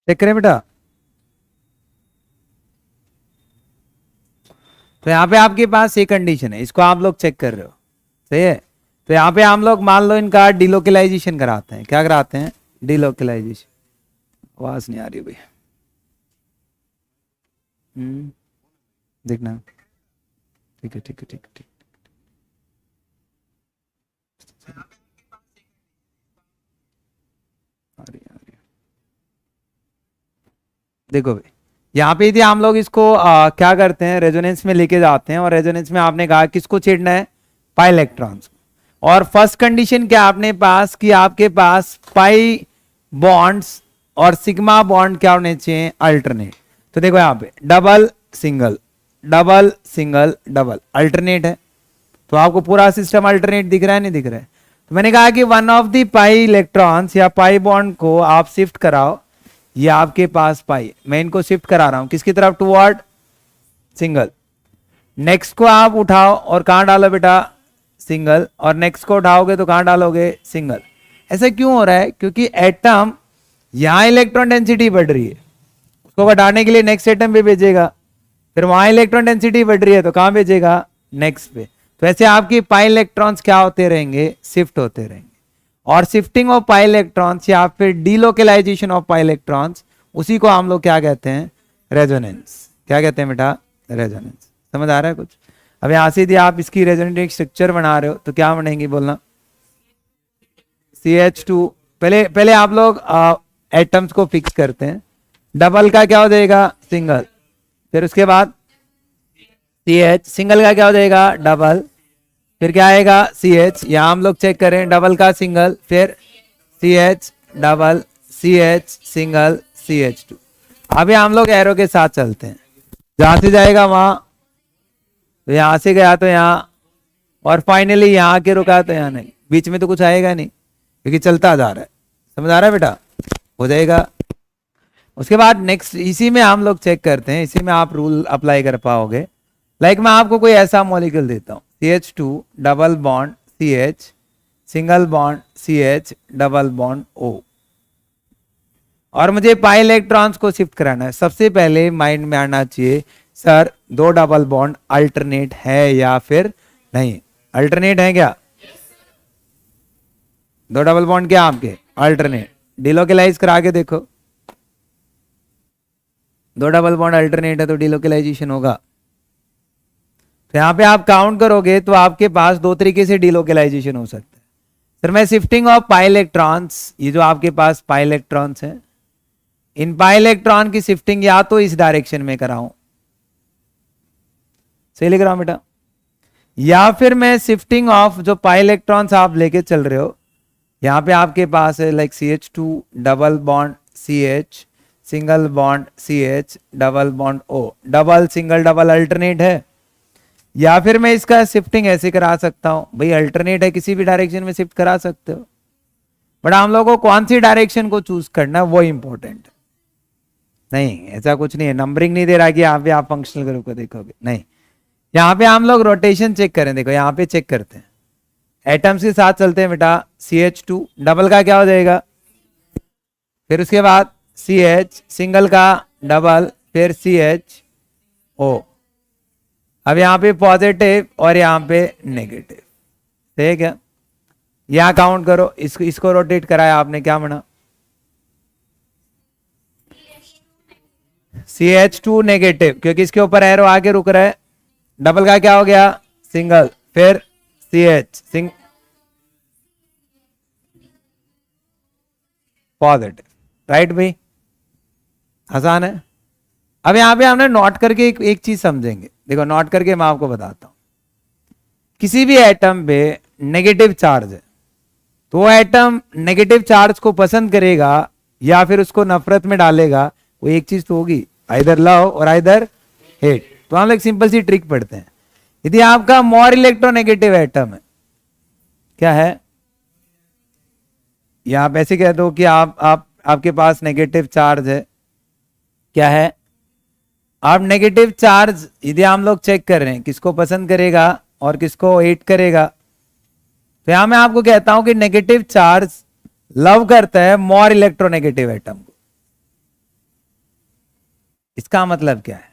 Check करें बेटा। तो यहाँ पे आपके पास ये कंडीशन है, इसको आप लोग चेक कर रहे हो, सही है। तो यहाँ पे हम लोग मान लो इनका डिलोकलाइजेशन कराते हैं। क्या कराते हैं? डिलोकलाइजेशन। आवाज नहीं आ रही भाई। देखना। ठीक है ठीक है ठीक है ठीक। आ रही है, आ रही है। देखो भाई, यहाँ पे यदि हम लोग इसको क्या करते हैं, रेजोनेंस में लेके जाते हैं, और रेजोनेंस में आपने कहा किसको छेड़ना है? Pi electrons. और फर्स्ट कंडीशन क्या आपने पास कि आपके पास पाई बॉन्ड्स और सिग्मा बॉन्ड क्या होने चाहिए? अल्टरनेट। तो देखो यहाँ पे double single double single double alternate है, तो आपको पूरा सिस्टम अल्टरनेट दिख रहा है, नहीं दिख रहा है? तो मैंने कहा कि one of the pi electrons या पाई बॉन्ड को आप शिफ्ट कराओ। ये आपके पास पाई, मैं इनको शिफ्ट करा रहा हूं किसकी तरफ? Toward single. नेक्स्ट को आप उठाओ और कहां डालो बेटा? सिंगल। और नेक्स्ट को उठाओगे तो कहां डालोगे? सिंगल। ऐसा क्यों हो रहा है? क्योंकि एटम यहां इलेक्ट्रॉन डेंसिटी बढ़ रही है, उसको घटाने के लिए नेक्स्ट एटम पे भेजेगा, फिर वहां इलेक्ट्रॉन डेंसिटी बढ़ रही है तो कहां भेजेगा? नेक्स्ट पे। तो ऐसे आपकी पाई इलेक्ट्रॉन्स क्या होते रहेंगे? शिफ्ट होते रहेंगे। और शिफ्टिंग ऑफ पाई इलेक्ट्रॉन्स या फिर डीलोकलाइजेशन ऑफ पाई इलेक्ट्रॉन्स, उसी को हम लोग क्या कहते हैं? रेजोनेंस। क्या कहते हैं बेटा? रेजोनेंस। समझ आ रहा है कुछ? अब यहां से यदि आप इसकी रेजोनेंटिंग स्ट्रक्चर बना रहे हो तो क्या बनेंगी? बोलना। CH2। पहले पहले आप लोग एटम्स को फिक्स करते हैं। डबल का क्या हो जाएगा? सिंगल। फिर उसके बाद CH। सिंगल का क्या हो जाएगा? डबल। फिर क्या आएगा? CH। यहां हम लोग चेक करें, डबल का सिंगल, फिर CH double, CH single, CH2। अभी हम लोग एरो के साथ चलते हैं, जहां से जाएगा वहां, तो यहां से गया तो यहां, और फाइनली यहां के रुका तो यहां नहीं, बीच में तो कुछ आएगा नहीं क्योंकि चलता जा रहा है। समझ आ रहा है बेटा? हो जाएगा। उसके बाद नेक्स्ट इसी में हम लोग चेक करते हैं, इसी में आप रूल अप्लाई कर पाओगे। लाइक मैं आपको कोई ऐसा मॉलिक्यूल देता हूं, CH2 double bond CH single bond CH double bond O, और मुझे पाई इलेक्ट्रॉन्स को शिफ्ट कराना है। सबसे पहले माइंड में आना चाहिए, सर दो डबल बॉन्ड अल्टरनेट है या फिर नहीं? अल्टरनेट है क्या? दो डबल बॉन्ड क्या आपके? अल्टरनेट। डिलोकलाइज करा के देखो, दो डबल बॉन्ड अल्टरनेट है तो डिलोकलाइजेशन होगा। तो यहां पे आप काउंट करोगे तो आपके पास दो तरीके से डिलोकलाइजेशन हो सकता है। सर मैं शिफ्टिंग ऑफ पाई इलेक्ट्रॉन्स, ये जो आपके पास पाई इलेक्ट्रॉन्स हैं, इन पाई इलेक्ट्रॉन की शिफ्टिंग या तो इस डायरेक्शन में कराऊं, सही लिख रहा हूं बेटा, या फिर मैं शिफ्टिंग ऑफ जो पाई इलेक्ट्रॉन्स आप लेके चल रहे हो, यहां पे आपके पास है like CH2 double bond CH single bond CH double bond O, double single double alternate है, या फिर मैं इसका शिफ्टिंग ऐसे करा सकता हूं, भाई अल्टरनेट है किसी भी डायरेक्शन में शिफ्ट करा सकते हो, बट हम लोगों को कौन सी डायरेक्शन को चूज करना है वो इंपॉर्टेंट है। नहीं ऐसा कुछ नहीं है, नंबरिंग नहीं दे रहा कि यहाँ पे आप फंक्शनल ग्रुप को देखोगे, नहीं। यहाँ पे हम लोग रोटेशन चेक करें, देखो यहाँ पे चेक करते हैं, एटम्स के साथ चलते हैं बेटा। CH2 डबल का क्या हो जाएगा? फिर उसके बाद CH सिंगल का डबल, फिर CHO। अब यहाँ पे पॉजिटिव और यहाँ पे नेगेटिव, ठीक है? यहां काउंट करो, इसको रोटेट कराया आपने, क्या बना? CH2 नेगेटिव, क्योंकि इसके ऊपर एरो आगे रुक रहा है। डबल का क्या हो गया? सिंगल, फिर CH पॉजिटिव, राइट भाई? आसान है। अब यहां पे हमने नोट करके एक चीज समझेंगे, देखो नोट करके मैं आपको बताता हूं। किसी भी एटम पे नेगेटिव चार्ज है तो वो एटम नेगेटिव चार्ज को पसंद करेगा या फिर उसको नफरत में डालेगा, वो एक चीज तो होगी, आइदर लव और आइदर हेट। तो हम लोग सिंपल सी ट्रिक पढ़ते हैं। यदि आपका मोर इलेक्ट्रोनेगेटिव एटम है, क्या है, या आप ऐसे कह दो कि आपके पास नेगेटिव चार्ज है, क्या है, आप नेगेटिव चार्ज यदि हम लोग चेक कर रहे हैं किसको पसंद करेगा और किसको हेट करेगा, तो यहां मैं आपको कहता हूं कि नेगेटिव चार्ज लव करता है मोर इलेक्ट्रोनेगेटिव एटम को, इसका मतलब क्या है?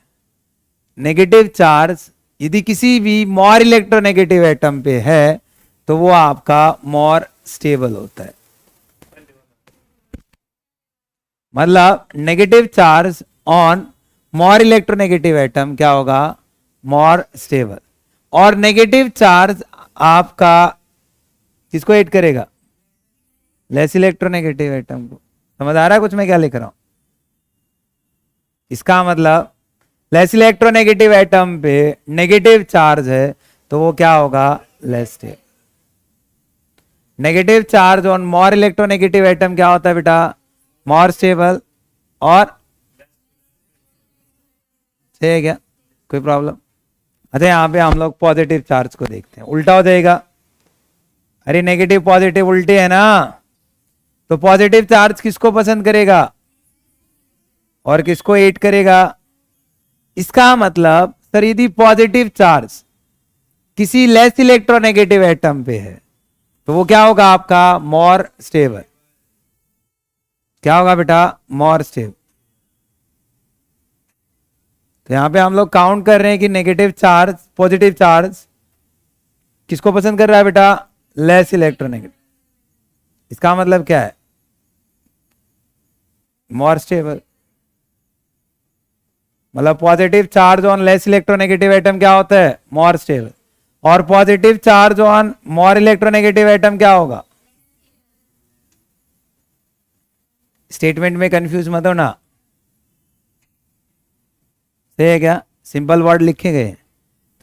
नेगेटिव चार्ज यदि किसी भी मोर इलेक्ट्रोनेगेटिव एटम पे है तो वो आपका मोर स्टेबल होता है। मतलब negative charge on more electronegative atom क्या होगा? मोर स्टेबल। और नेगेटिव चार्ज आपका किसको ऐड करेगा? लेस इलेक्ट्रोनेगेटिव एटम को। समझ आ रहा है कुछ मैं क्या लिख रहा हूं? इसका मतलब लेस इलेक्ट्रोनेगेटिव एटम पे नेगेटिव चार्ज है तो वो क्या होगा? Less stable. Negative charge on more electronegative atom क्या होता है बेटा? मोर स्टेबल। और सही है क्या? कोई प्रॉब्लम? अच्छा यहां पे हम लोग पॉजिटिव चार्ज को देखते हैं, उल्टा हो जाएगा। अरे नेगेटिव पॉजिटिव उल्टे है ना, तो पॉजिटिव चार्ज किसको पसंद करेगा और किसको एड करेगा? इसका मतलब सर यदि पॉजिटिव चार्ज किसी लेस इलेक्ट्रोनेगेटिव एटम पे है तो वो क्या होगा आपका? More stable. क्या होगा बेटा? More stable. तो यहां पे हम लोग काउंट कर रहे हैं कि नेगेटिव चार्ज पॉजिटिव चार्ज किसको पसंद कर रहा है बेटा? Less electronegative. इसका मतलब क्या है? More stable. मतलब positive charge on less electronegative atom क्या होता है? More stable. और positive charge on more electronegative atom क्या होगा? स्टेटमेंट में कंफ्यूज मत हो ना, सही है क्या? सिंपल वर्ड लिखे गए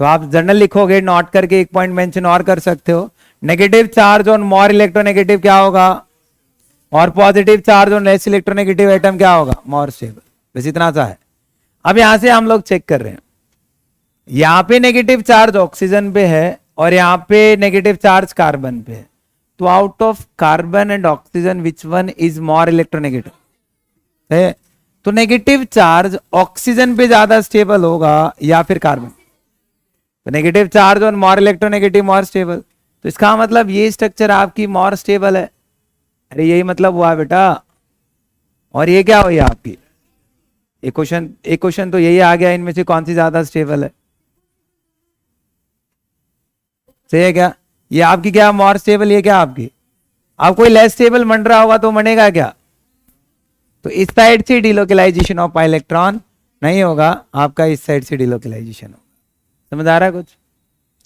तो आप जर्नल लिखोगे, नोट करके एक पॉइंट मेंशन और कर सकते हो। Negative charge on more electronegative क्या होगा? और positive charge on less electronegative atom क्या होगा? More stable. बस इतना सा है। अब यहां से हम लोग चेक कर रहे हैं, यहां पे नेगेटिव चार्ज ऑक्सीजन पे है और यहां पे नेगेटिव चार्ज कार्बन पे है। तो out of carbon and oxygen which one is more electronegative? है तो नेगेटिव चार्ज ऑक्सीजन पे ज्यादा स्टेबल होगा या फिर कार्बन? तो negative charge on more electronegative more stable. तो इसका मतलब ये स्ट्रक्चर आपकी मोर स्टेबल है। अरे यही मतलब हुआ बेटा। और ये क्या हुई आपकी? एक क्वेश्चन तो यही आ गया, इनमें से कौन सी ज्यादा स्टेबल है? सही है क्या? ये आपकी क्या मोर स्टेबल, ये क्या आपकी? आप कोई लेस स्टेबल बन रहा होगा तो बनेगा क्या? तो इस साइड से डिलोकलाइजेशन ऑफ इलेक्ट्रॉन नहीं होगा, आपका इस साइड से डिलोकलाइजेशन होगा। समझ आ रहा है कुछ?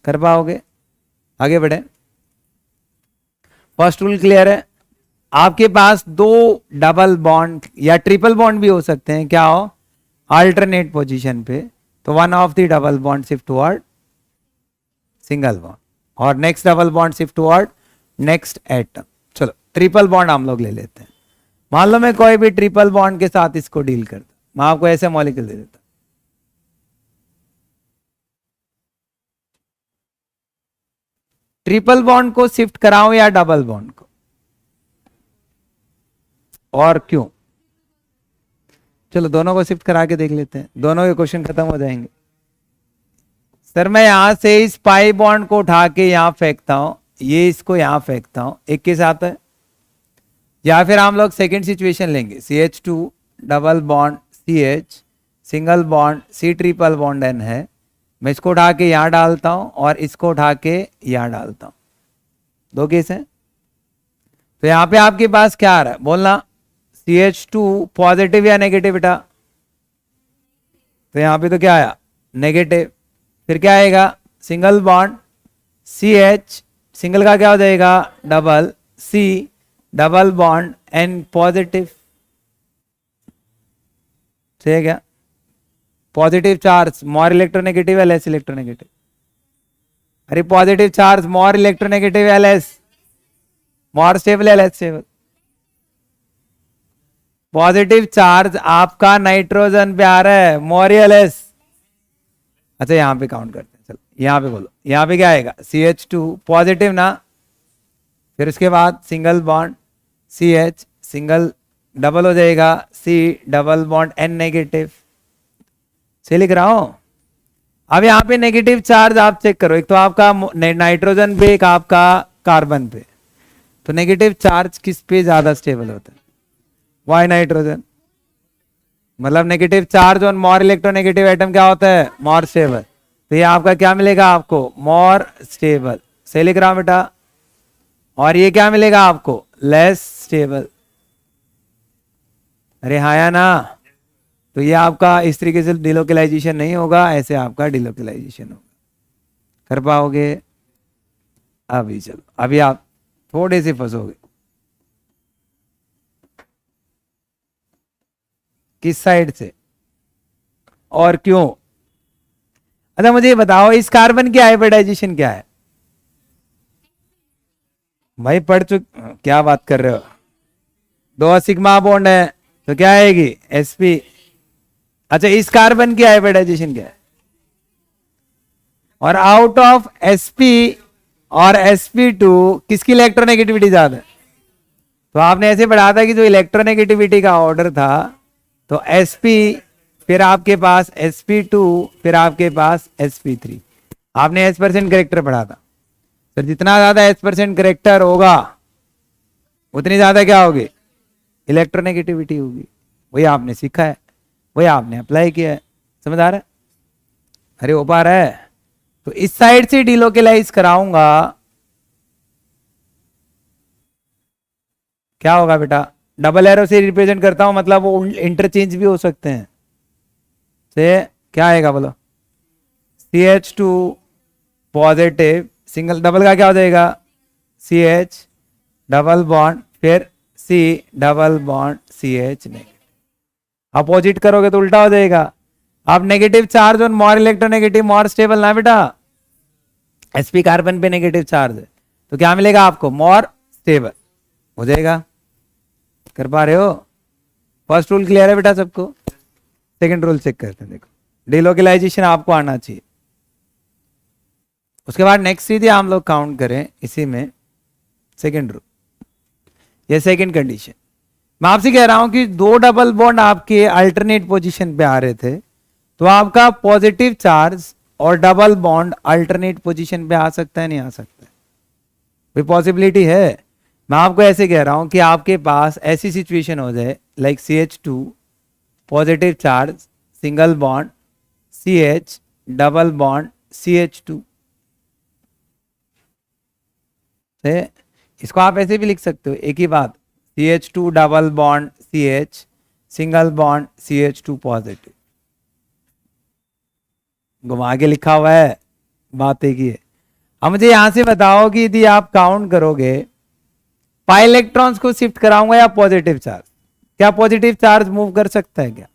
कर पाओगे? आगे बढ़े। फर्स्ट रूल क्लियर है? आपके पास दो डबल बॉन्ड या ट्रिपल बॉन्ड भी हो सकते हैं, क्या हो? अल्टरनेट पोजीशन पे। तो one of the double bond shift toward single bond और next double bond shift toward next atom. चलो ट्रिपल बॉन्ड हम लोग ले लेते हैं। मान लो मैं कोई भी ट्रिपल बॉन्ड के साथ इसको डील करता, मैं आपको ऐसे मॉलिक्यूल दे देता। ट्रिपल बॉन्ड को शिफ्ट कराऊं या डबल बॉन्ड को, और क्यों? चलो दोनों को शिफ्ट करा के देख लेते हैं, दोनों के क्वेश्चन खत्म हो जाएंगे। सर मैं यहां से इस पाई बॉन्ड को उठा के यहां फेंकता हूं, ये इसको यहां फेंकता हूं, एक के साथ है। या फिर हम लोग सेकेंड सिचुएशन लेंगे, CH2 double bond CH single bond C triple bond N है, मैं इसको उठा के यहां डालता हूं और इसको उठा के यहां डालता हूं। दो केस हैं। तो यहां पे आपके पास क्या आ रहा है बोलना? CH2 पॉजिटिव या नेगेटिव बेटा? तो यहां पे तो क्या आया? नेगेटिव। फिर क्या आएगा? सिंगल बॉन्ड CH सिंगल का क्या हो जाएगा? Double C double bond N positive. ठीक है क्या? पॉजिटिव चार्ज मोर इलेक्ट्रोनेगेटिव या लेस इलेक्ट्रोनेगेटिव? अरे पॉजिटिव चार्ज मोर इलेक्ट्रोनेगेटिव या लेस? मोर स्टेबल या लेस स्टेबल? पॉजिटिव चार्ज आपका नाइट्रोजन पे आ रहा है, मोर या लेस? अच्छा यहां पे काउंट करते हैं, चलो यहां पे बोलो, यहां पे क्या आएगा? CH2 पॉजिटिव ना, फिर उसके बाद single bond CH single double हो जाएगा C double bond N negative. से लिख रहा हूं। अब यहां पे नेगेटिव चार्ज आप चेक करो, एक तो आपका नाइट्रोजन पे, एक आपका कार्बन पे। तो नेगेटिव चार्ज किस पे ज्यादा स्टेबल होता है? Why nitrogen. मतलब negative charge on more electronegative atom क्या होता है, मोर स्टेबल। तो ये आपका क्या मिलेगा आपको, मोर स्टेबल। सही लिख रहा हूं बेटा। और ये क्या मिलेगा आपको, लेस स्टेबल। अरे हाँ या ना। तो ये आपका इस तरीके से डिलोकलाइजेशन नहीं होगा, ऐसे आपका डिलोकलाइजेशन होगा। कर पाओगे? अभी चलो, अभी आप थोड़े से फंसोगे। किस साइड से और क्यों? अच्छा मुझे ये बताओ, इस कार्बन की हाइब्रिडाइजेशन क्या है? भाई पढ़ क्या बात कर रहे हो? दो सिग्मा बॉन्ड है तो क्या आएगी, sp। अच्छा इस कार्बन की हाइब्रिडाइजेशन क्या है? और आउट ऑफ sp और sp2 किसकी इलेक्ट्रोनेगेटिविटी ज्यादा है? तो आपने ऐसे पढ़ा था कि जो इलेक्ट्रोनेगेटिविटी का ऑर्डर था, तो sp फिर आपके पास sp2 फिर आपके पास sp3। आपने s% करेक्टर पढ़ा था। सर जितना ज्यादा s% करेक्टर होगा उतनी ज्यादा क्या होगी, इलेक्ट्रोनेगेटिविटी होगी। वही आपने सीखा है, वही आपने अप्लाई किया है। समझ आ रहा है? अरे हो पा रहा है? तो इस साइड से डिलोकलाइज कराऊंगा, क्या होगा बेटा, डबल एरो से रिप्रेजेंट करता हूं, मतलब वो इंटरचेंज भी हो सकते हैं। से क्या आएगा बोलो, CH2 पॉजिटिव सिंगल, डबल का क्या हो जाएगा, CH डबल बॉन्ड फिर C double bond CH negative. Opposite करोगे तो उल्टा हो जाएगा। आप नेगेटिव चार्ज और मोर इलेक्ट्रोनेगेटिव मोर स्टेबल ना बेटा, sp कार्बन पे नेगेटिव चार्ज है तो क्या मिलेगा आपको, मोर स्टेबल हो जाएगा। कर पा रहे हो? फर्स्ट रूल क्लियर है बेटा सबको? सेकंड रूल चेक करते हैं। देखो डिलोकलाइजेशन आपको आना चाहिए। उसके बाद नेक्स्ट सीधे हम लोग काउंट करें इसी में सेकंड रूल, ये सेकंड कंडीशन। मैं आपसे कह रहा हूं कि दो डबल बॉन्ड आपके अल्टरनेट पोजीशन पे आ रहे थे, तो आपका पॉजिटिव चार्ज और डबल बॉन्ड अल्टरनेट पोजीशन पे आ सकता है, नहीं आ सकता है? कोई पॉसिबिलिटी है? मैं आपको ऐसे कह रहा हूं कि आपके पास ऐसी सिचुएशन हो जाए like CH2 positive charge single bond CH double bond CH2 से, इसको आप ऐसे भी लिख सकते हो एक ही बात, CH2 double bond CH single bond CH2 positive. घुमा के लिखा हुआ है, बात एक ही है। अब मुझे यहां से बताओ कि यदि आप काउंट करोगे, पाई इलेक्ट्रॉन्स को शिफ्ट कराऊंगा या पॉजिटिव चार्ज, क्या पॉजिटिव चार्ज मूव कर सकता है क्या?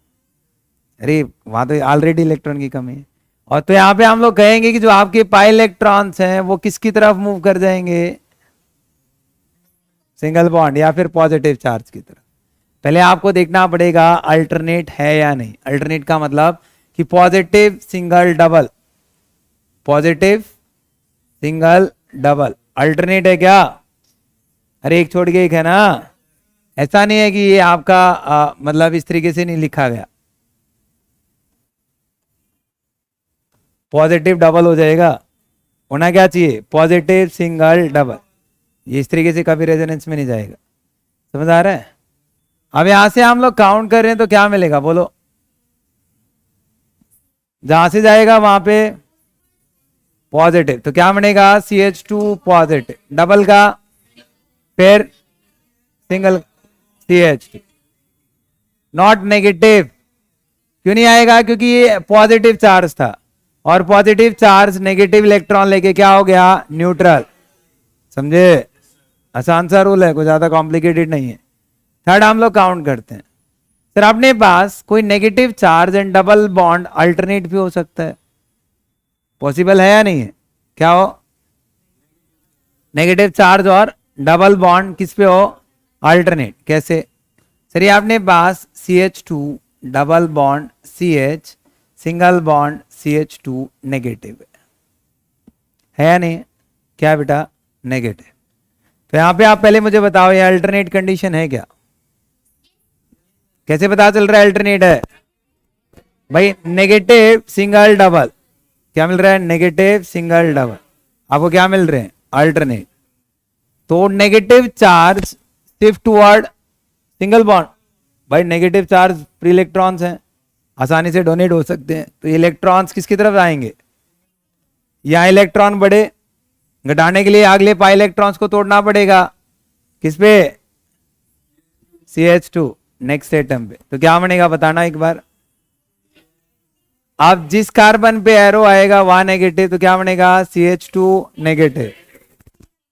अरे वहां तो ऑलरेडी इलेक्ट्रॉन की कमी है। और तो यहां पे हम लोग कहेंगे कि जो आपके पाई इलेक्ट्रॉन्स हैं वो किसकी तरफ मूव कर जाएंगे, सिंगल बॉन्ड या फिर पॉजिटिव चार्ज की तरफ। पहले आपको देखना पड़ेगा अल्टरनेट है या नहीं। अल्टरनेट का मतलब कि positive single double, positive single double alternate है क्या? अरे एक छोड़ के एक है ना। ऐसा नहीं है कि ये आपका मतलब इस तरीके से नहीं लिखा गया, पॉजिटिव डबल हो जाएगा, होना क्या चाहिए, पॉजिटिव सिंगल डबल। ये इस तरीके से कभी रेजोनेंस में नहीं जाएगा। समझ आ रहा है? अब यहां से हम लोग काउंट कर रहे हैं तो क्या मिलेगा बोलो, जहां से जाएगा वहां पे पॉजिटिव, तो क्या बनेगा CH2 पॉजिटिव, डबल का फिर सिंगल CH2 नॉट नेगेटिव। क्यों नहीं आएगा? क्योंकि ये पॉजिटिव चार्ज था और पॉजिटिव चार्ज नेगेटिव इलेक्ट्रॉन लेके क्या हो गया, न्यूट्रल। समझे? आसान सा रूल है, कोई ज्यादा कॉम्प्लिकेटेड नहीं है। थर्ड हम लोग काउंट करते हैं। सर अपने पास कोई negative charge and double bond alternate भी हो सकता है, पॉसिबल है या नहीं है? क्या हो, नेगेटिव चार्ज और डबल बॉन्ड किस पे हो, अल्टरनेट। कैसे? सर ये अपने पास CH2 double bond CH single bond CH2 negative है या नहीं? क्या बेटा, नेगेटिव। तो यहां पे आप पहले मुझे बताओ ये अल्टरनेट कंडीशन है क्या? कैसे पता चल रहा है अल्टरनेट है? भाई नेगेटिव सिंगल डबल क्या मिल रहा है, नेगेटिव सिंगल डबल आपको क्या मिल रहे हैं, अल्टरनेट। तो negative charge shift toward single bond, भाई नेगेटिव चार्ज फ्री इलेक्ट्रॉन्स हैं, आसानी से डोनेट हो सकते हैं, तो इलेक्ट्रॉन्स किसकी तरफ आएंगे, यहाँ इलेक्ट्रॉन बढ़े, घटाने के लिए अगले पाई इलेक्ट्रॉन्स को तोड़ना पड़ेगा, किस पे, CH2 नेक्स्ट एटम पे। तो क्या बनेगा बताना एक बार, अब जिस कार्बन पे एरो आएगा वहां नेगेटिव, तो क्या बनेगा CH2 नेगेटिव,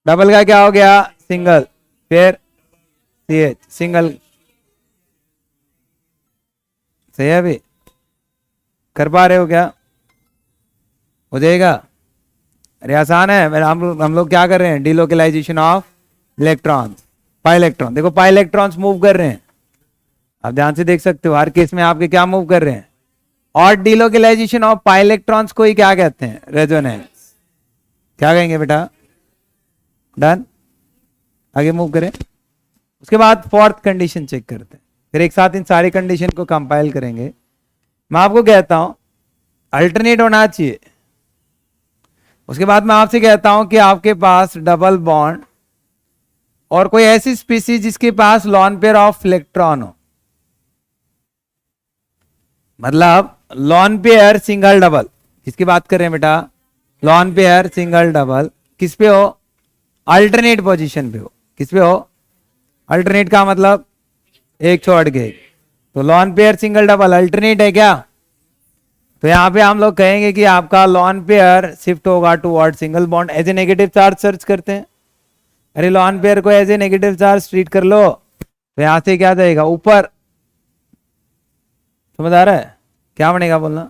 डबल का क्या हो गया सिंगल, फिर CH सिंगल, सही है अभी, कर पा रहे हो क्या, हो जाएगा, अरे आसान है। हम लोग क्या कर रहे हैं, delocalisation of electrons, pi electron, देखो पाई इलेक्ट्रॉन्स मूव कर रहे हैं, आप ध्यान से देख सकते हो हर केस में आपके क्या मूव कर रहे हैं, और डिलोकलाइजेशन ऑफ पाई इलेक्ट्रॉन्स को ही क्या कहते हैं, रेजोनेंस, क्या कहेंगे बेटा, डन, आगे मूव करें। उसके बाद फोर्थ कंडीशन चेक करते हैं, फिर एक साथ इन सारी कंडीशन को कंपाइल करेंगे। मैं आपको कहता हूं अल्टरनेट होना चाहिए, उसके बाद मैं आपसे कहता हूं कि आपके पास डबल बॉन्ड और कोई ऐसी स्पीसीज जिसके पास लॉन पेयर ऑफ इलेक्ट्रॉन हो, मतलब लॉन पेयर सिंगल डबल, किसकी बात कर रहे हैं बेटा, लॉन पेयर सिंगल डबल, किस पे हो, अल्टरनेट पोजीशन पे हो, किस पे हो, अल्टरनेट का मतलब एक छोड़ के, तो lawn pair single double alternate है क्या, तो यहां पे हम लोग कहेंगे कि आपका लॉन पेयर शिफ्ट होगा toward single bond, as a negative charge search करते हैं, अरे लॉन पेयर को as a negative charge treat कर लो, तो यहां से क्या जाएगा ऊपर, समझ आ रहा है, क्या बनेगा बोलना,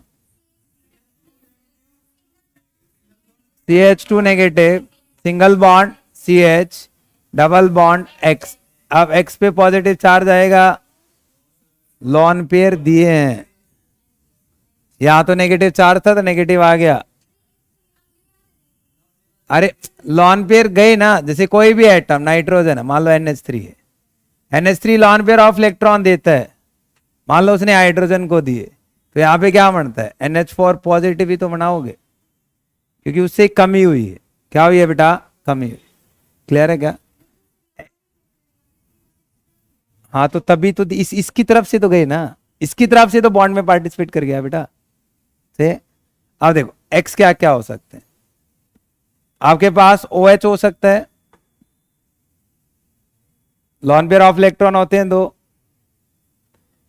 CH2 negative single bond CH double bond X, अब X पे पॉजिटिव चार्ज आएगा, लॉन पेयर दिए हैं, यहां तो नेगेटिव चार्ज था तो नेगेटिव आ गया, अरे लॉन पेयर गए ना, जैसे कोई भी एटम नाइट्रोजन है, मान लो NH3 है, NH3 lawn pair of electron देता है, मान लो उसने हाइड्रोजन को दिए, तो यहां पे क्या बनता है, NH4 पॉजिटिव ही तो बनाओगे, क्योंकि उससे कमी हुई है, क्या हुई है बेटा, कमी हुई, क्लियर है क्या, हाँ तो तभी तो इसकी तरफ से तो गए ना, इसकी तरफ से तो बॉन्ड में पार्टिसिपेट कर गया बेटा, से अब देखो X क्या क्या हो सकते हैं, आपके पास OH हो सकता है, लॉन पेयर ऑफ इलेक्ट्रॉन होते हैं दो,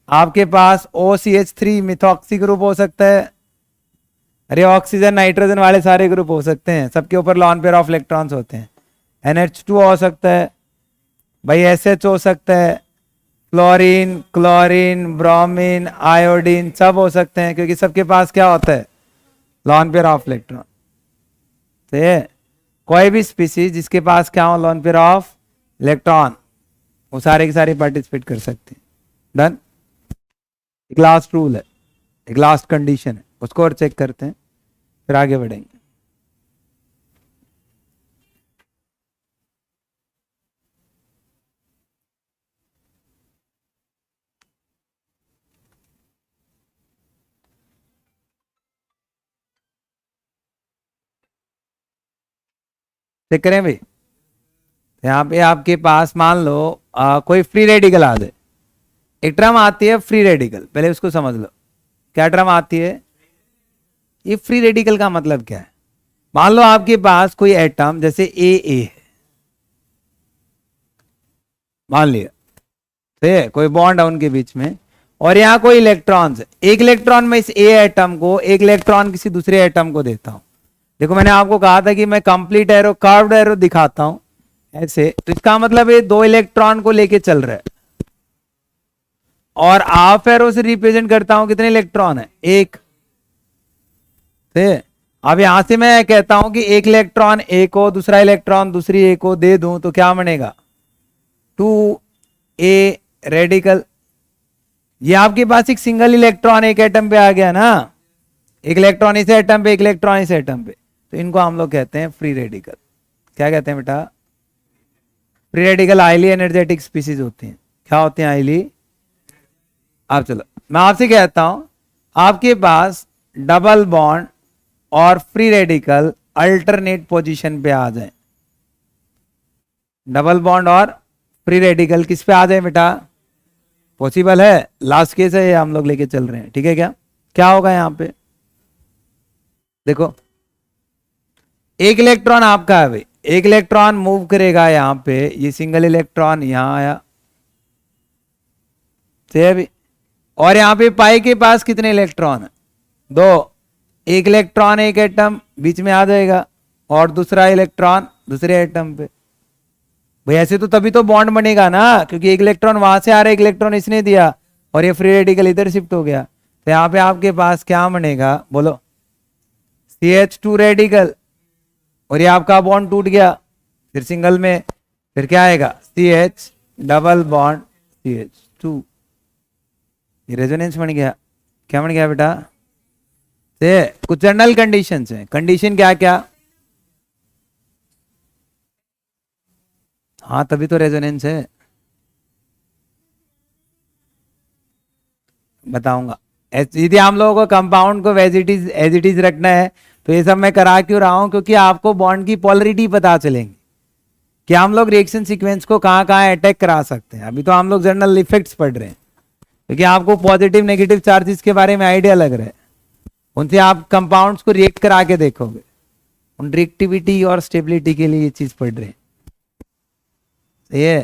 आपके पास OCH3 मिथॉक्सी ग्रुप हो सकता है, अरे ऑक्सीजन नाइट्रोजन वाले सारे ग्रुप हो सकते हैं, सबके ऊपर लॉन पेयर ऑफ इलेक्ट्रॉन्स होते हैं, NH2 हो सकता है भाई, SH हो सकता है, फ्लोरीन क्लोरीन ब्रोमीन आयोडीन सब हो सकते हैं, क्योंकि सबके पास क्या होता है, लॉन पेयर ऑफ इलेक्ट्रॉन, तो ये कोई भी स्पीसीज जिसके पास क्या हो, लॉन पेयर ऑफ इलेक्ट्रॉन, वो सारे के सारे पार्टिसिपेट कर सकते हैं, डन। एक लास्ट रूल है, एक लास्ट कंडीशन है, उसको और चेक करते हैं फिर आगे बढ़ेंगे। चेक करें भाई, यहाँ पे आपके पास मान लो कोई फ्री रेडिकल आ जाए, एक टर्म आती है फ्री रेडिकल, पहले उसको समझ लो, क्या टर्म आती है, ये फ्री रेडिकल का मतलब क्या है, मान लो आपके पास कोई एटम जैसे AA है, मान लिया, ठीक है, कोई बॉन्ड है उनके बीच में, और यहाँ कोई इलेक्ट्रॉन्स है, एक इलेक्ट्रॉन में इस A एटम को, एक इलेक्ट्रॉन किसी दूसरे एटम को देता हूं, देखो मैंने आपको कहा था कि मैं कंप्लीट एरो कर्व्ड एरो दिखाता हूं ऐसे, तो इसका मतलब ये दो इलेक्ट्रॉन को लेके चल रहा है, और हाफ एरो से रिप्रेजेंट करता हूं कितने इलेक्ट्रॉन है, एक, अब यहां से मैं कहता हूं कि एक इलेक्ट्रॉन A को, दूसरा इलेक्ट्रॉन दूसरी A को दे दूं तो क्या बनेगा, 2A रेडिकल, ये आपके पास एक सिंगल इलेक्ट्रॉन एक एटम पे आ गया ना, एक इलेक्ट्रॉन इस एटम पे, एक इलेक्ट्रॉन इस एटम पे, तो इनको हम लोग कहते हैं फ्री रेडिकल, क्या कहते हैं बेटा, free radical highly energetic species होती हैं, क्या होते हैं हाईली, अब चलो मैं आपसे कहता हूं आपके पास डबल बॉन्ड और फ्री रेडिकल अल्टरनेट पोजीशन पे आ जाए, डबल बॉन्ड और फ्री रेडिकल किस पे आ जाए बेटा, पॉसिबल है, लास्ट केस है ये हम लोग लेके चल रहे हैं, ठीक है क्या? क्या होगा यहाँ पे देखो, एक इलेक्ट्रॉन आपका है भाई, एक इलेक्ट्रॉन मूव करेगा यहाँ पे, ये सिंगल इलेक्ट्रॉन यहाँ आया, सही है भाई। और यहाँ पे पाई के पास कितने इलेक्ट्रॉन है? दो, एक इलेक्ट्रॉन एक एटम बीच में आ जाएगा और दूसरा इलेक्ट्रॉन दूसरे एटम पे। भाई ऐसे तो तभी तो बॉन्ड बनेगा ना, क्योंकि एक इलेक्ट्रॉन वहां से आ रहा है, एक इलेक्ट्रॉन इसने दिया और ये फ्री रेडिकल इधर शिफ्ट हो गया, तो यहाँ पे आपके पास क्या बनेगा बोलो? CH2 रेडिकल, और ये आपका बॉन्ड टूट गया, फिर सिंगल में फिर क्या आएगा? CH डबल बॉन्ड CH2, ये रेजोनेंस बन गया। क्या बन गया बेटा? से कुछ जनरल कंडीशंस हैं। कंडीशन क्या क्या? हाँ तभी तो रेजोनेंस है, बताऊंगा। यदि हम लोगों को कंपाउंड को एज इट इज रखना है तो ये सब मैं करा क्यों रहा हूं? क्योंकि आपको बॉन्ड की पोलरिटी पता चलेंगी कि हम लोग रिएक्शन सीक्वेंस को कहाँ कहाँ अटैक करा सकते हैं। अभी तो हम लोग जनरल इफेक्ट्स पढ़ रहे हैं, क्योंकि आपको पॉजिटिव नेगेटिव चार्जेस के बारे में आइडिया लग रहा है, उनसे आप कंपाउंड्स को रिएक्ट करा के देखोगे, उन रिएक्टिविटी और स्टेबिलिटी के लिए ये चीज पढ़ रहे हैं। ये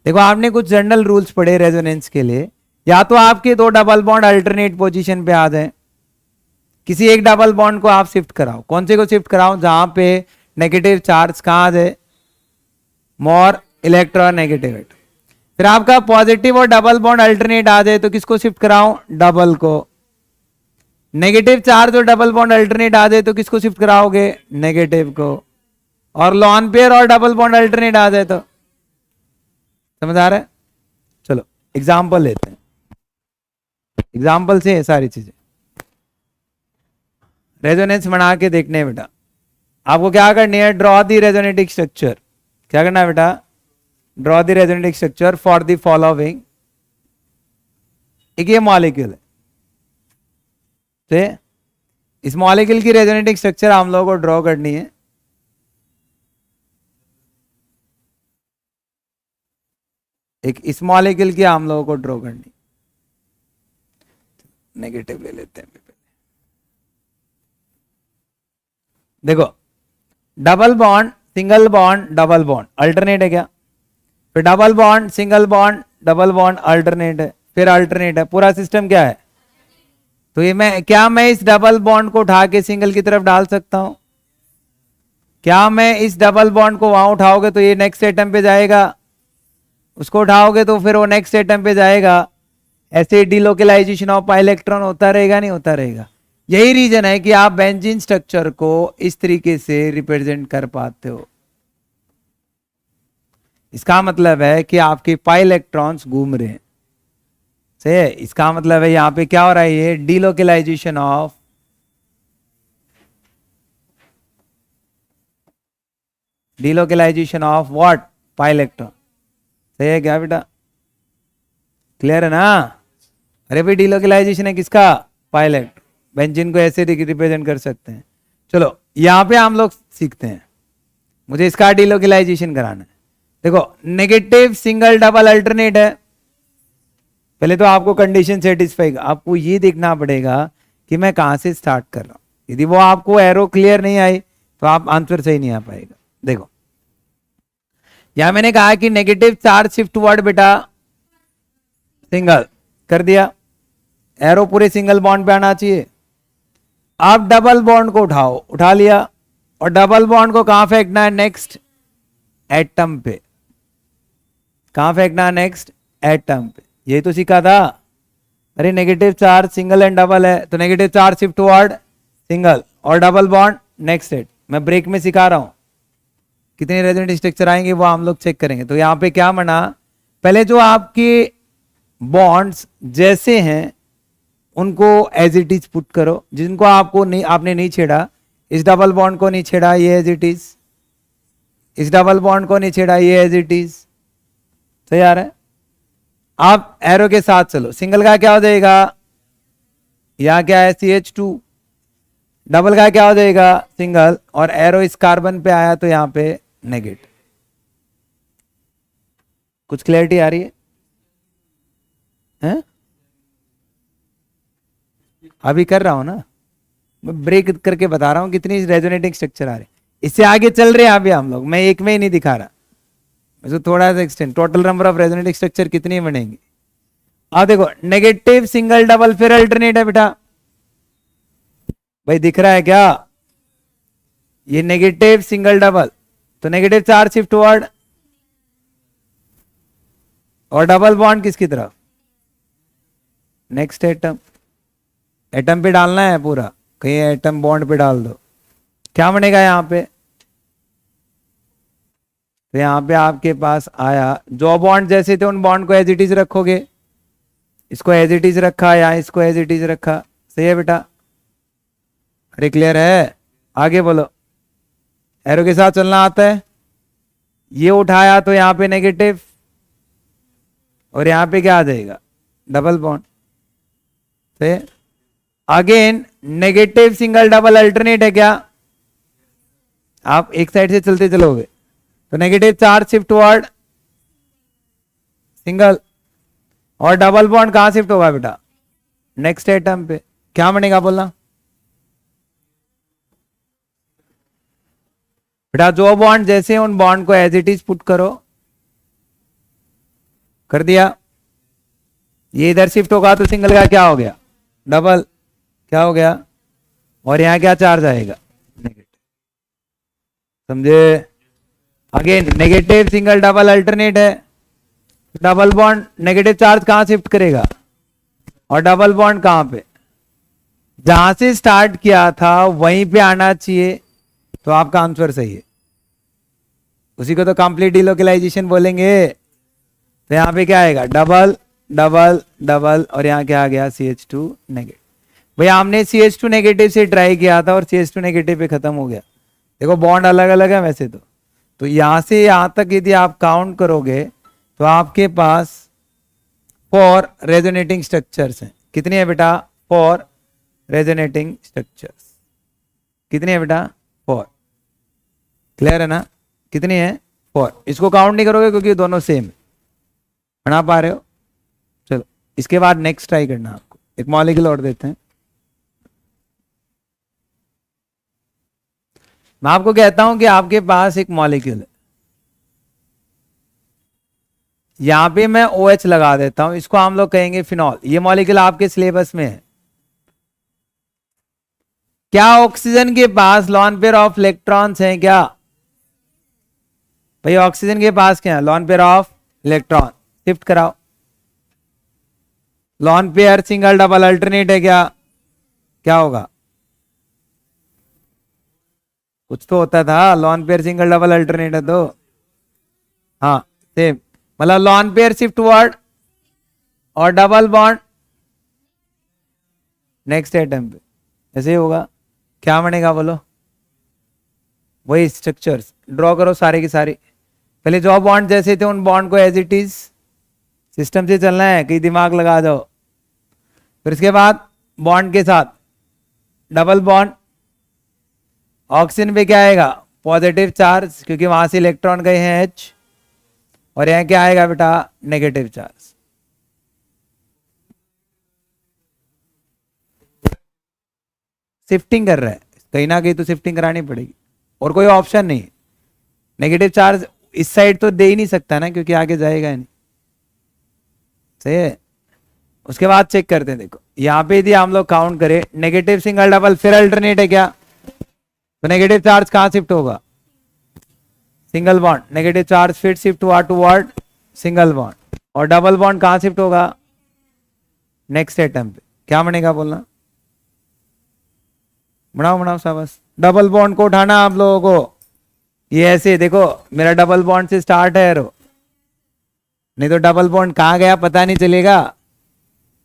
देखो, आपने कुछ जनरल रूल्स पढ़े रेजोनेंस के लिए, या तो आपके दो डबल बॉन्ड अल्टरनेट पोजीशन पे आ जाए, किसी एक डबल बॉन्ड को आप शिफ्ट कराओ। कौन से को शिफ्ट कराओ? जहां पे नेगेटिव चार्ज कहां आ जाए? मोर इलेक्ट्रोनेगेटिविटी। फिर आपका पॉजिटिव और डबल बॉन्ड अल्टरनेट आ जाए तो किसको शिफ्ट कराओ? डबल को। नेगेटिव चार्ज और डबल बॉन्ड अल्टरनेट आ जाए तो किसको शिफ्ट कराओगे? नेगेटिव को। और लॉन पेयर और डबल बॉन्ड अल्टरनेट आ जाए तो, समझ आ रहा है? चलो एग्जाम्पल लेते हैं, एग्जाम्पल से सारी चीजें रेजोनेंस बना के देखने हैं बेटा। आपको क्या करनी है? Draw the resonating structure. क्या करना है बेटा? Draw the resonating structure for the following. एक ये मॉलिक्यूल है, तो इस मॉलिक्यूल की रेजोनेटिक स्ट्रक्चर हम लोगों को ड्रॉ करनी है। एक इस मॉलिक्यूल की हम लोगों को ड्रॉ करनी, नेगेटिव ले लेते हैं। देखो, double bond single bond double bond alternate है क्या? फिर double bond single bond double bond alternate है, फिर अल्टरनेट है। पूरा सिस्टम क्या है? तो ये मैं इस डबल बॉन्ड को उठा के सिंगल की तरफ डाल सकता हूं? क्या मैं इस डबल बॉन्ड को वहां उठाओगे तो ये नेक्स्ट एटम पे जाएगा, उसको उठाओगे तो फिर वो नेक्स्ट एटम पे जाएगा, ऐसे डीलोकलाइजेशन ऑफ इलेक्ट्रॉन होता रहेगा, नहीं होता रहेगा? यही रीजन है कि आप बेंजीन स्ट्रक्चर को इस तरीके से रिप्रेजेंट कर पाते हो। इसका मतलब है कि आपके पाई इलेक्ट्रॉन्स घूम रहे हैं, सही है? इसका मतलब है यहां पे क्या हो रहा है? ये delocalisation of what? Pi electron. सही है क्या बेटा? क्लियर है ना? अरे भाई डीलोकलाइजेशन है किसका? Pi electron. बेंजीन को ऐसे रिप्रेजेंट कर सकते हैं। चलो यहां पे हम लोग सीखते हैं, मुझे इसका डीलोकलाइजेशन कराना है। देखो, नेगेटिव सिंगल डबल अल्टरनेट है। पहले तो आपको कंडीशन सेटिस्फाई, आपको ये देखना पड़ेगा कि मैं कहां से स्टार्ट कर रहा हूं। यदि वो आपको एरो क्लियर नहीं आई तो आप आंसर सही नहीं आ पाएगा। देखो, यहां मैंने कहा कि नेगेटिव चार्ज शिफ्ट वर्ड बेटा सिंगल कर दिया, एरो पूरे सिंगल बॉन्ड पे आना चाहिए। आप डबल बॉन्ड को उठाओ, उठा लिया, और डबल बॉन्ड को कहां फेंकना है? नेक्स्ट एटम पे। कहां फेंकना है? नेक्स्ट एटम पे। यही तो सीखा था। अरे negative charge single and double है तो negative charge shift toward single और डबल बॉन्ड नेक्स्ट एट। मैं ब्रेक में सिखा रहा हूं, कितने रेजोनेंट स्ट्रक्चर आएंगे वो हम लोग चेक करेंगे। तो यहां पे क्या बना? पहले जो आपके बॉन्ड्स जैसे हैं उनको एज इट इज पुट करो, जिनको आपको नहीं, आपने नहीं छेड़ा। इस डबल बॉन्ड को नहीं छेड़ा, ये एज इट इज। इस डबल बॉन्ड को नहीं छेड़ा, ये एज इट इज। सही आ रहा है? आप एरो के साथ चलो। सिंगल का क्या हो जाएगा? यहां क्या है? CH2। डबल का क्या हो जाएगा? सिंगल, और एरो इस कार्बन पे आया तो यहां पे नेगेटिव। कुछ क्लैरिटी आ रही हैं? अभी कर रहा हूं ना, मैं ब्रेक करके बता रहा हूं कितनी रेजोनेटिंग स्ट्रक्चर आ रहे हैं। इससे आगे चल रहे हैं अभी हम लोग, मैं एक में ही नहीं दिखा रहा, इसको थोड़ा सा extend, total number of resonating structure कितनी बनेंगे। अब देखो नेगेटिव सिंगल डबल फिर अल्टरनेट है बेटा, भाई दिख रहा है क्या? ये नेगेटिव सिंगल डबल, तो नेगेटिव चार्ज शिफ्ट वर्ड और डबल बॉन्ड किसकी तरफ? नेक्स्ट एटम, एटम पे डालना है पूरा, कहीं एटम बॉन्ड पे डाल दो, क्या बनेगा यहां पे? तो यहां पे आपके पास आया, जो बॉन्ड जैसे थे उन बॉन्ड को एज इट इज रखोगे, इसको एज इट इज रखा या इसको एज इट इज रखा, सही है बेटा? अरे क्लियर है? आगे बोलो, एरो के साथ चलना आता है, ये उठाया तो यहां पे नेगेटिव और यहां पे क्या आ जाएगा? Double bond. सही, again negative single double alternate है क्या? आप एक साइड से चलते चलोगे तो negative charge shift toward single और डबल बॉन्ड कहां शिफ्ट होगा बेटा? नेक्स्ट एटम पे, क्या बनेगा बोलना बेटा? जो बॉन्ड जैसे उन बॉन्ड को एज इट इज पुट करो, कर दिया, ये इधर शिफ्ट होगा तो सिंगल का क्या हो गया? डबल, क्या हो गया? और यहां क्या चार्ज आएगा? नेगेटिव, समझे? Again negative single double alternate है, डबल बॉन्ड नेगेटिव चार्ज कहां शिफ्ट करेगा और डबल बॉन्ड कहां पे? जहां से स्टार्ट किया था वहीं पे आना चाहिए, तो आपका आंसर सही है। उसी को तो कंप्लीट डिलोकलाइजेशन बोलेंगे। तो यहां पे क्या आएगा? डबल डबल डबल और यहां क्या आ गया? CH2 negative. भैया हमने CH2 नेगेटिव से ट्राई किया था और CH2 नेगेटिव पे खत्म हो गया। देखो बॉन्ड अलग अलग है वैसे तो यहां से यहां तक यदि आप काउंट करोगे तो आपके पास 4 रेजोनेटिंग स्ट्रक्चर्स हैं। कितनी है बेटा? 4 रेजोनेटिंग स्ट्रक्चर्स। कितनी है बेटा? 4। क्लियर है ना? कितनी है? 4। इसको काउंट नहीं करोगे क्योंकि दोनों सेम है, बना पा रहे हो? चलो इसके बाद नेक्स्ट ट्राई करना, आपको एक मॉलिक्यूल और देते हैं। मैं आपको कहता हूं कि आपके पास एक मॉलिक्यूल है, यहां पे मैं OH लगा देता हूं, इसको हम लोग कहेंगे फिनॉल। ये मॉलिक्यूल आपके सिलेबस में है। क्या ऑक्सीजन के पास लॉन पेयर ऑफ इलेक्ट्रॉन्स हैं क्या? भाई ऑक्सीजन के पास क्या है? Lone pair of electron. Shift कराओ। Lone pair single double alternate है क्या? क्या होगा? कुछ तो होता था, lone pair single double alternate है तो हाँ सेम, मतलब लॉन पेयर शिफ्ट वर्ड और डबल बॉन्ड नेक्स्ट एटम पे, ऐसे ही होगा। क्या बनेगा बोलो? वही स्ट्रक्चर्स ड्रॉ करो सारे की सारी। पहले जो बॉन्ड जैसे थे उन बॉन्ड को एज इट इज सिस्टम से चलना है, कहीं दिमाग लगा दो। फिर इसके बाद बॉन्ड के साथ डबल बॉन्ड, ऑक्सीजन पे क्या आएगा? पॉजिटिव चार्ज, क्योंकि वहां से इलेक्ट्रॉन गए हैं H, और यहां क्या आएगा बेटा? Negative charge. शिफ्टिंग कर रहा है, कहीं ना कहीं तो शिफ्टिंग करानी पड़ेगी, और कोई ऑप्शन नहीं। नेगेटिव चार्ज इस साइड तो दे ही नहीं सकता ना, क्योंकि आगे जाएगा नहीं। सही है। उसके बाद चेक करते हैं, देखो यहां पे यदि हम लोग काउंट करें, नेगेटिव सिंगल डबल फिर अल्टरनेट है क्या? तो नेगेटिव चार्ज कहां शिफ्ट होगा? Single bond. नेगेटिव चार्ज फिर शिफ्ट हुआ टुवर्ड सिंगल बॉन्ड, और डबल बॉन्ड कहां शिफ्ट होगा? नेक्स्ट एटम पे। क्या बनेगा बोलना? बनाओ बनाओ शाबाश। डबल बॉन्ड को उठाना आप लोगों को, ये ऐसे देखो, मेरा डबल बॉन्ड से स्टार्ट है एरो, नहीं तो डबल बॉन्ड कहां गया पता नहीं चलेगा।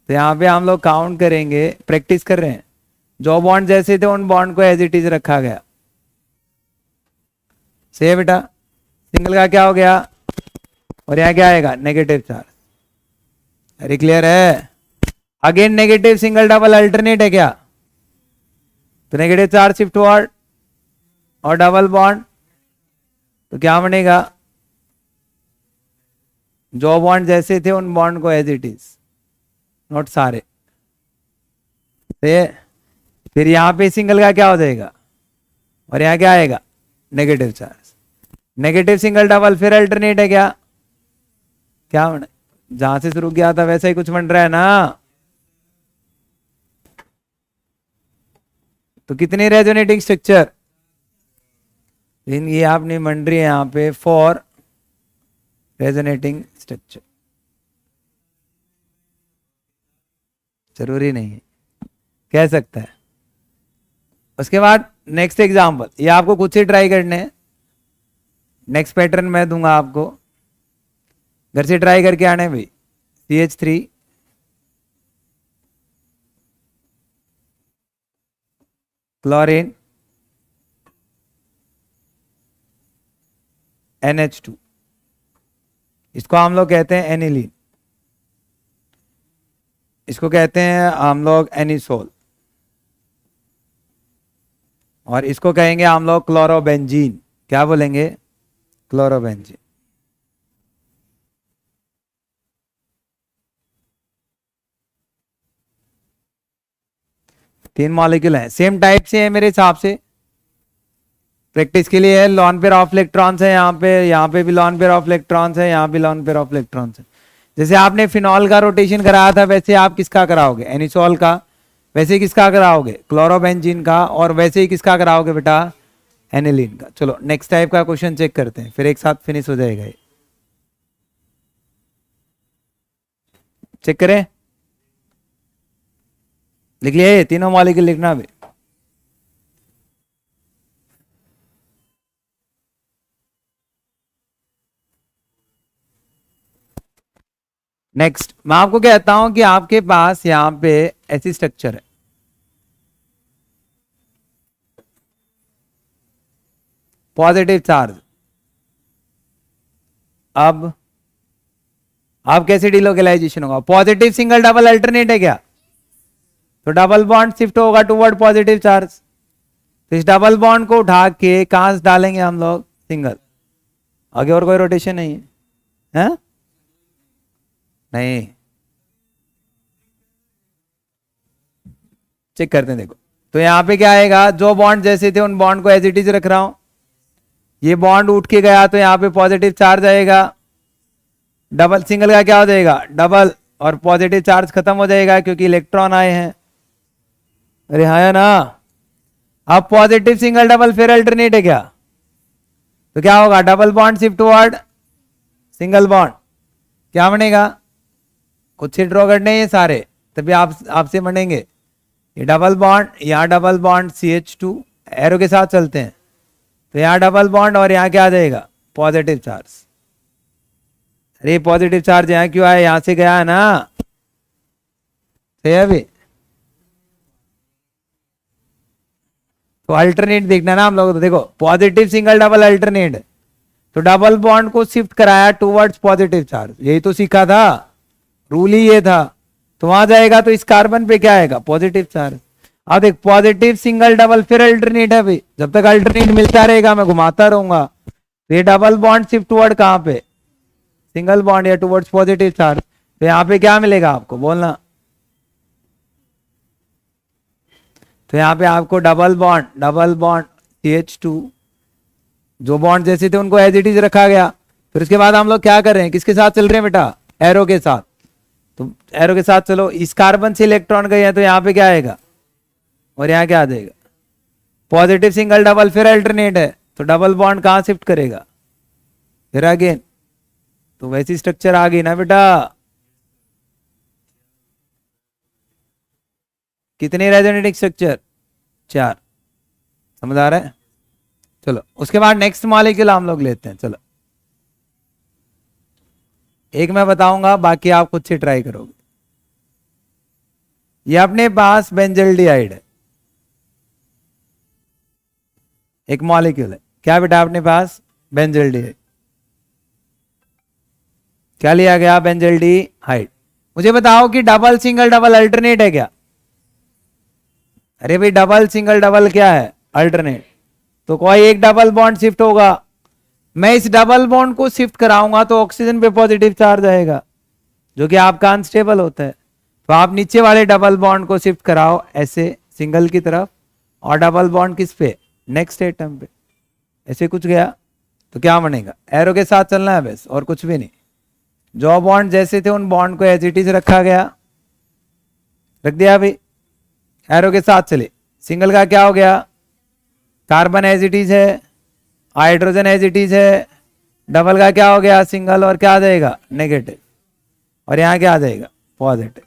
तो यहां पे हम लोग काउंट करेंगे, प्रैक्टिस कर रहे हैं। जो बॉन्ड जैसे थे उन बॉन्ड को एज इट इज रखा गया। सही है बेटा? सिंगल का क्या हो गया? और यहां क्या आएगा? Negative charge. अरे क्लियर है? Again negative single double alternate है क्या? तो नेगेटिव चार्ज शिफ्ट वर्ड और डबल बॉन्ड, तो क्या बनेगा? जो बॉन्ड जैसे थे उन बॉन्ड को एज इट इज। नोट सारे। फिर यहाँ पे सिंगल का क्या हो जाएगा, और यहाँ क्या आएगा, negative charge. Negative single double फिर अल्टरनेट है क्या, क्या बना, जहां से शुरू किया था वैसा ही कुछ बन रहा है ना। तो कितने रेजोनेटिंग स्ट्रक्चर, ये आपने बन रही है यहाँ पे फॉर रेजोनेटिंग स्ट्रक्चर, जरूरी नहीं है, कह सकता है। उसके बाद नेक्स्ट एग्जांपल, ये आपको खुद से ट्राई करने हैं, नेक्स्ट पैटर्न मैं दूंगा आपको, घर से ट्राई करके आने भाई। CH3 क्लोरीन NH2, इसको हम लोग कहते हैं एनिलीन, इसको कहते हैं हम लोग एनिसोल, और इसको कहेंगे हम लोग क्लोरोबेंजीन। क्या बोलेंगे, क्लोरोबेंजीन। तीन मॉलिक्यूल हैं, सेम टाइप से है मेरे हिसाब से, प्रैक्टिस के लिए है। लॉन पेयर ऑफ इलेक्ट्रॉन्स है यहाँ पे भी लॉन पेयर ऑफ इलेक्ट्रॉन्स है, यहाँ भी लॉन पेयर ऑफ इलेक्ट्रॉन्स है। जैसे आपने फिनॉल का रोटेशन कराया था वैसे आप किसका कराओगे, एनिसोल का, वैसे ही किसका कराओगे, क्लोरोबेंजीन का, और वैसे ही किसका कराओगे बेटा, एनिलीन का। चलो नेक्स्ट टाइप का क्वेश्चन चेक करते हैं, फिर एक साथ फिनिश हो जाएगा ये। चेक करें, लिख लिया, तीनों मॉलिक्यूल लिखना भी। नेक्स्ट मैं आपको कहता हूं कि आपके पास यहां पे ऐसी स्ट्रक्चर है, पॉजिटिव चार्ज। अब कैसे डिलोकलाइजेशन होगा, पॉजिटिव सिंगल डबल अल्टरनेट है क्या, तो डबल बॉन्ड शिफ्ट होगा टुवर्ड पॉजिटिव चार्ज। तो इस डबल बॉन्ड को उठा के कहां से डालेंगे हम लोग, सिंगल, आगे और कोई रोटेशन नहीं है, नहीं। चेक करते हैं, देखो तो यहां पे क्या आएगा, जो बॉन्ड जैसे थे उन बॉन्ड को एज इट इज रख रहा हूं, ये बॉन्ड उठ के गया तो यहां पे पॉजिटिव चार्ज आएगा, डबल सिंगल का क्या हो जाएगा, डबल, और पॉजिटिव चार्ज खत्म हो जाएगा क्योंकि इलेक्ट्रॉन आए हैं। अरे हाँ है ना। अब पॉजिटिव सिंगल डबल फिर अल्टरनेट है क्या, तो क्या होगा, double bond shift toward single bond, क्या बनेगा, खुद से ड्रॉ करने ये सारे, तभी आपसे बनेंगे। ये डबल बॉन्ड, यहाँ डबल बॉन्ड CH2 एरो के साथ चलते हैं, तो यहाँ डबल बॉन्ड और यहाँ क्या आ जाएगा, पॉजिटिव चार्ज। अरे पॉजिटिव चार्ज यहाँ क्यों आया, यहां से गया है ना, सही है अभी। तो अल्टरनेट देखना ना हम लोग, तो देखो पॉजिटिव सिंगल डबल अल्टरनेट, तो डबल बॉन्ड को शिफ्ट कराया टुवर्ड्स पॉजिटिव चार्ज, यही तो सीखा था, रूल ही ये था। तो वहां जाएगा तो इस कार्बन पे क्या आएगा, पॉजिटिव चार्ज। अब देख पॉजिटिव सिंगल डबल फिर अल्टरनेट है भाई, जब तक अल्टरनेट मिलता रहेगा मैं घुमाता रहूंगा। तो ये डबल बॉन्ड शिफ्ट टुवर्ड कहां पे, सिंगल बॉन्ड या टुवर्ड्स पॉजिटिव चार्ज, तो यहाँ पे क्या मिलेगा आपको बोलना, तो यहाँ पे आपको डबल बॉन्ड CH2, जो बॉन्ड जैसे थे उनको एज इट इज रखा गया। फिर उसके बाद हम लोग क्या कर रहे हैं, किसके साथ चल रहे हैं बेटा, एरो के साथ, तो एरो के साथ चलो, इस कार्बन से इलेक्ट्रॉन गए हैं तो यहाँ पे क्या आएगा, और यहाँ क्या आ जाएगा, पॉजिटिव सिंगल डबल फिर अल्टरनेट है, तो डबल बॉन्ड कहां शिफ्ट करेगा, फिर अगेन, तो वैसी स्ट्रक्चर आ गई ना बेटा। कितने रेजोनेटिंग स्ट्रक्चर, 4, समझ आ रहा है। चलो उसके बाद नेक्स्ट मॉलिक्यूल हम लोग लेते हैं। चलो एक मैं बताऊंगा, बाकी आप खुद से ट्राई करोगे। ये अपने पास बेंजल्डिहाइड है, एक मॉलिक्यूल है, क्या बेटा अपने पास, बेंजल्डिहाइड। क्या लिया गया, बेंजल्डिहाइड। मुझे बताओ कि डबल सिंगल डबल अल्टरनेट है क्या, अरे भाई डबल सिंगल डबल क्या है, अल्टरनेट। तो कोई एक डबल बॉन्ड शिफ्ट होगा, मैं इस डबल बॉन्ड को शिफ्ट कराऊंगा तो ऑक्सीजन पे पॉजिटिव चार्ज आएगा, जो कि आपका अनस्टेबल होता है। तो आप नीचे वाले डबल बॉन्ड को शिफ्ट कराओ ऐसे सिंगल की तरफ, और डबल बॉन्ड किस पे, नेक्स्ट एटम पे, ऐसे कुछ गया तो क्या बनेगा, एरो के साथ चलना है बस और कुछ भी नहीं। जो बॉन्ड जैसे थे उन बॉन्ड को एज इट इज रखा गया, रख दिया भाई, एरो के साथ चले। सिंगल का क्या हो गया, कार्बन एज इट इज है, हाइड्रोजन एज इट इज है। डबल का क्या हो गया, सिंगल और क्या आ जाएगा, नेगेटिव, और यहां क्या आ जाएगा, पॉजिटिव।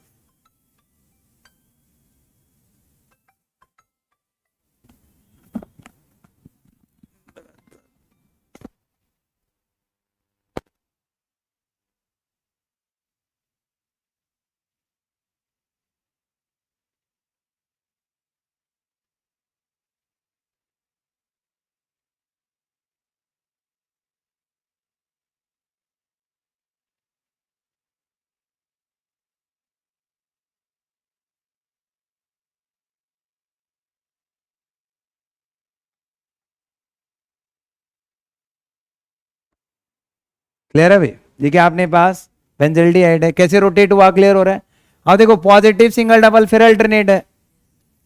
क्लियर है भाई, देखिए आपने पास बेंजल्डिहाइड है, कैसे रोटेट हुआ, क्लियर हो रहा है। अब देखो पॉजिटिव सिंगल डबल फिर अल्टरनेट है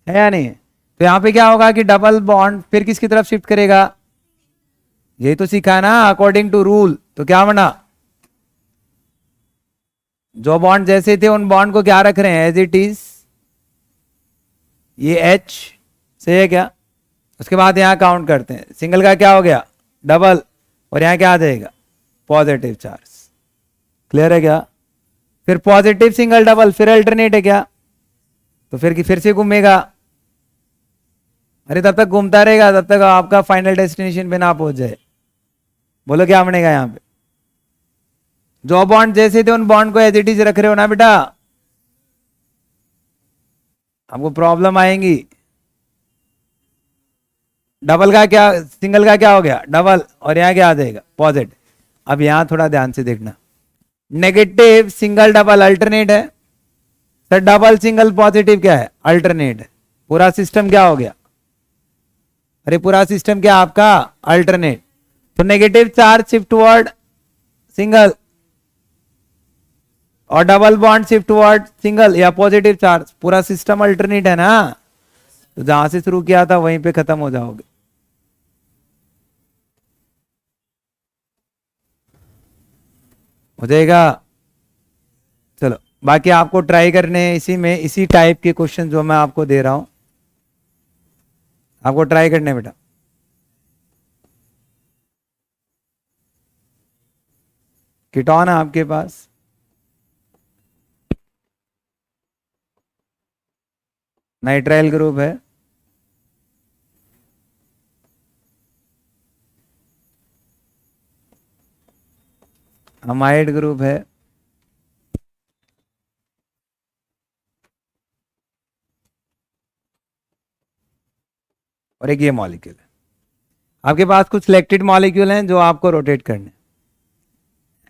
या नहीं, तो यहां पे क्या होगा कि डबल बॉन्ड फिर किसकी तरफ शिफ्ट करेगा, यही तो सीखा ना अकॉर्डिंग टू रूल। तो क्या बना, जो बॉन्ड जैसे थे उन बॉन्ड को क्या रख रहे हैं, एज इट इज, ये एच से है क्या, उसके बाद यहां काउंट करते हैं, सिंगल का क्या हो गया, डबल, और यहां क्या आ जाएगा, पॉजिटिव चार्ज। क्लियर है क्या, फिर पॉजिटिव सिंगल डबल फिर अल्टरनेट है क्या, तो फिर से घूमेगा, अरे तब तक घूमता रहेगा तब तक आपका फाइनल डेस्टिनेशन पे ना पहुंच जाए। बोलो क्या बनेगा यहां पे, जो बॉन्ड जैसे थे उन बॉन्ड को एज इट इज रख रहे हो ना बेटा, आपको प्रॉब्लम आएंगी। डबल का क्या, सिंगल का क्या हो गया, डबल, और यहां क्या आ जाएगा, पॉजिटिव। अब यहां थोड़ा ध्यान से देखना, नेगेटिव सिंगल डबल अल्टरनेट है सर, डबल सिंगल पॉजिटिव क्या है, अल्टरनेट है। पूरा सिस्टम क्या हो गया, अरे पूरा सिस्टम क्या आपका अल्टरनेट। तो negative charge shift toward single और double bond shift toward single या पॉजिटिव चार्ज, पूरा सिस्टम अल्टरनेट है ना। तो जहां से शुरू किया था वहीं पे खत्म हो जाओगे। हो जाएगा, चलो बाकी आपको ट्राई करने हैं इसी में, इसी टाइप के क्वेश्चन जो मैं आपको दे रहा हूं आपको ट्राई करने बेटा। कीटोन है आपके पास, नाइट्राइल ग्रुप है, अमाइड ग्रुप है, और एक ये मॉलिक्यूल है। आपके पास कुछ सिलेक्टेड मॉलिक्यूल हैं जो आपको रोटेट करने,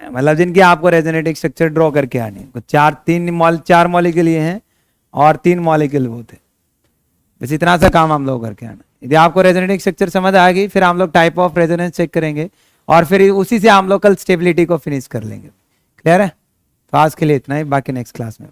मतलब जिनकी आपको रेजोनेटिक स्ट्रक्चर ड्रॉ करके आनी है। कुछ चार मॉलिक्यूल ये हैं और 3 मॉलिक्यूल वो थे, बस इतना सा काम हम लोग करके आना। यदि आपको रेजोनेटिक स्ट्रक्चर समझ आ गई, फिर हम लोग टाइप ऑफ रेजोनेंस चेक करेंगे और फिर उसी से हम लोग कल स्टेबिलिटी को फिनिश कर लेंगे। क्लियर है, तो आज के लिए इतना ही, बाकी नेक्स्ट क्लास में।